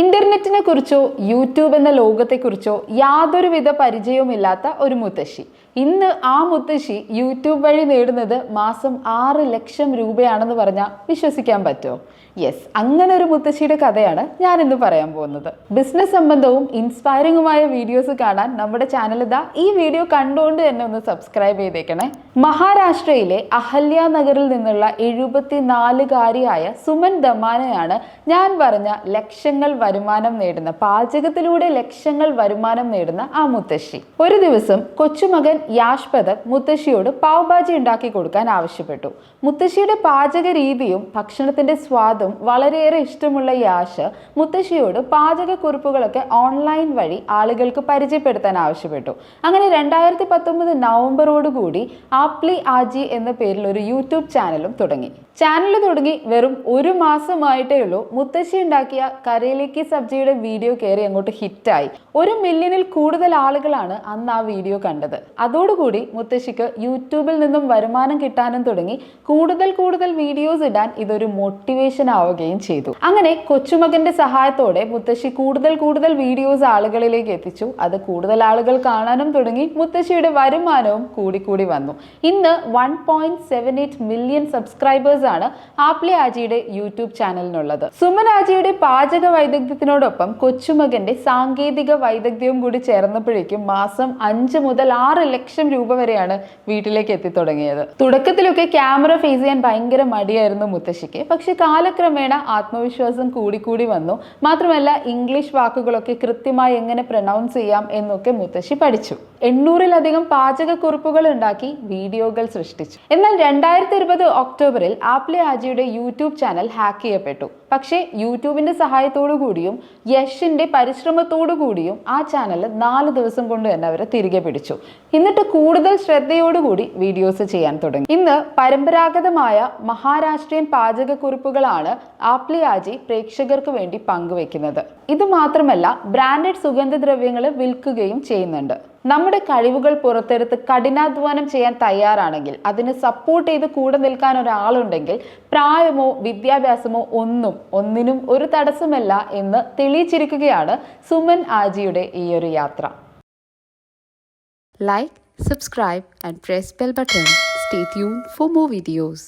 ഇന്റർനെറ്റിനെ കുറിച്ചോ യൂട്യൂബ് എന്ന ലോകത്തെക്കുറിച്ചോ യാതൊരുവിധ പരിചയവുമില്ലാത്ത ഒരു മുത്തശ്ശി. ഇന്ന് ആ മുത്തശ്ശി യൂട്യൂബ് വഴി നേടുന്നത് മാസം 6 ലക്ഷം രൂപയാണെന്ന് പറഞ്ഞാൽ വിശ്വസിക്കാൻ പറ്റുമോ? യെസ്, അങ്ങനെ ഒരു മുത്തശ്ശിയുടെ കഥയാണ് ഞാൻ ഇന്ന് പറയാൻ പോകുന്നത്. ബിസിനസ് സംബന്ധവും ഇൻസ്പയറിംഗുമായ വീഡിയോസ് കാണാൻ നമ്മുടെ ചാനൽ ഈ വീഡിയോ കണ്ടുകൊണ്ട് തന്നെ ഒന്ന് സബ്സ്ക്രൈബ് ചെയ്തേക്കണേ. മഹാരാഷ്ട്രയിലെ അഹല്യ നഗറിൽ നിന്നുള്ള 74-കാരിയായ സുമൻ ദമാനെയാണ് ഞാൻ പറഞ്ഞ ലക്ഷങ്ങൾ വരുമാനം നേടുന്ന, പാചകത്തിലൂടെ ലക്ഷങ്ങൾ വരുമാനം നേടുന്ന ആ മുത്തശ്ശി. ഒരു ദിവസം കൊച്ചുമകൻ യാഷ് പദക് മുത്തശ്ശിയോട് പാവ് ഭാജി ഉണ്ടാക്കി കൊടുക്കാൻ ആവശ്യപ്പെട്ടു. മുത്തശ്ശിയുടെ പാചക രീതിയും ഭക്ഷണത്തിന്റെ സ്വാദും വളരെയേറെ ഇഷ്ടമുള്ള യാഷ് മുത്തശ്ശിയോട് പാചകക്കുറിപ്പുകളൊക്കെ ഓൺലൈൻ വഴി ആളുകൾക്ക് പരിചയപ്പെടുത്താൻ ആവശ്യപ്പെട്ടു. അങ്ങനെ 2019 നവംബറോടുകൂടി ആപ്ലി ആജി എന്ന പേരിൽ ഒരു യൂട്യൂബ് ചാനലും തുടങ്ങി. ചാനൽ തുടങ്ങി വെറും 1 മാസമായിട്ടേ ഉള്ളൂ മുത്തശ്ശി ഉണ്ടാക്കിയ കരേലിക്ക് സബ്ജിയുടെ വീഡിയോ കയറി അങ്ങോട്ട് ഹിറ്റായി. 1 മില്യണിൽ കൂടുതൽ ആളുകളാണ് അന്ന് ആ വീഡിയോ കണ്ടത്. അതോടുകൂടി മുത്തശ്ശിക്ക് യൂട്യൂബിൽ നിന്നും വരുമാനം കിട്ടാനും തുടങ്ങി. കൂടുതൽ വീഡിയോസ് ഇടാൻ ഇതൊരു മോട്ടിവേഷൻ ആവുകയും ചെയ്തു. അങ്ങനെ കൊച്ചുമകന്റെ സഹായത്തോടെ മുത്തശ്ശി കൂടുതൽ വീഡിയോസ് ആളുകളിലേക്ക് എത്തിച്ചു. അത് കൂടുതൽ ആളുകൾ കാണാനും തുടങ്ങി. മുത്തശ്ശിയുടെ വരുമാനവും കൂടി വന്നു. ഇന്ന് 1.78 മില്യൺ സബ്സ്ക്രൈബേഴ്സ് ആണ് ആപ്ലി ആജിയുടെ യൂട്യൂബ് ചാനലിനുള്ളത്. സുമൻ ആജിയുടെ പാചക വൈദഗ്ധ്യത്തിനോടൊപ്പം കൊച്ചുമകന്റെ സാങ്കേതിക വൈദഗ്ധ്യവും കൂടി ചേർന്നപ്പോഴേക്കും മാസം 5 മുതൽ 6 ലക്ഷം രൂപ വരെയാണ് വീട്ടിലേക്ക് എത്തി തുടങ്ങിയത്. തുടക്കത്തിലൊക്കെ ക്യാമറ ഫേസ് ചെയ്യാൻ ഭയങ്കര മടിയായിരുന്നു മുത്തശ്ശിക്ക്. പക്ഷെ കാലക്രമേണ ആത്മവിശ്വാസം കൂടി വന്നു. മാത്രമല്ല ഇംഗ്ലീഷ് വാക്കുകളൊക്കെ കൃത്യമായി എങ്ങനെ പ്രൊനൗൺസ് ചെയ്യാം എന്നൊക്കെ മുത്തശ്ശി പഠിച്ചു. 800-ലധികം പാചകക്കുറിപ്പുകൾ ഉണ്ടാക്കി വീഡിയോകൾ സൃഷ്ടിച്ചു. എന്നാൽ 2020 ഒക്ടോബറിൽ ആപ്ലി ആജിയുടെ യൂട്യൂബ് ചാനൽ ഹാക്ക് ചെയ്യപ്പെട്ടു. പക്ഷേ യൂട്യൂബിന്റെ സഹായത്തോടു കൂടിയും യഷിന്റെ പരിശ്രമത്തോടു കൂടിയും ആ ചാനൽ 4 ദിവസം കൊണ്ട് തന്നെ അവരെ തിരികെ പിടിച്ചു. എന്നിട്ട് കൂടുതൽ ശ്രദ്ധയോടുകൂടി വീഡിയോസ് ചെയ്യാൻ തുടങ്ങി. ഇന്ന് പരമ്പരാഗതമായ മഹാരാഷ്ട്രീയൻ പാചകക്കുറിപ്പുകളാണ് ആപ്ലി ആജി പ്രേക്ഷകർക്ക് വേണ്ടി പങ്കുവെക്കുന്നത്. ഇത് മാത്രമല്ല ബ്രാൻഡഡ് സുഗന്ധദ്രവ്യങ്ങൾ വിൽക്കുകയും ചെയ്യുന്നുണ്ട്. നമ്മുടെ കഴിവുകൾ പുറത്തെടുത്ത് കഠിനാധ്വാനം ചെയ്യാൻ തയ്യാറാണെങ്കിൽ, അതിന് സപ്പോർട്ട് ചെയ്ത് കൂടെ നിൽക്കാൻ ഒരാളുണ്ടെങ്കിൽ പ്രായമോ വിദ്യാഭ്യാസമോ ഒന്നിനും ഒരു തടസ്സമല്ല എന്ന് തെളിയിച്ചിരിക്കുകയാണ് സുമൻ ആജിയുടെ ഈ ഒരു യാത്ര. Like, subscribe and press bell button. Stay tuned for more videos.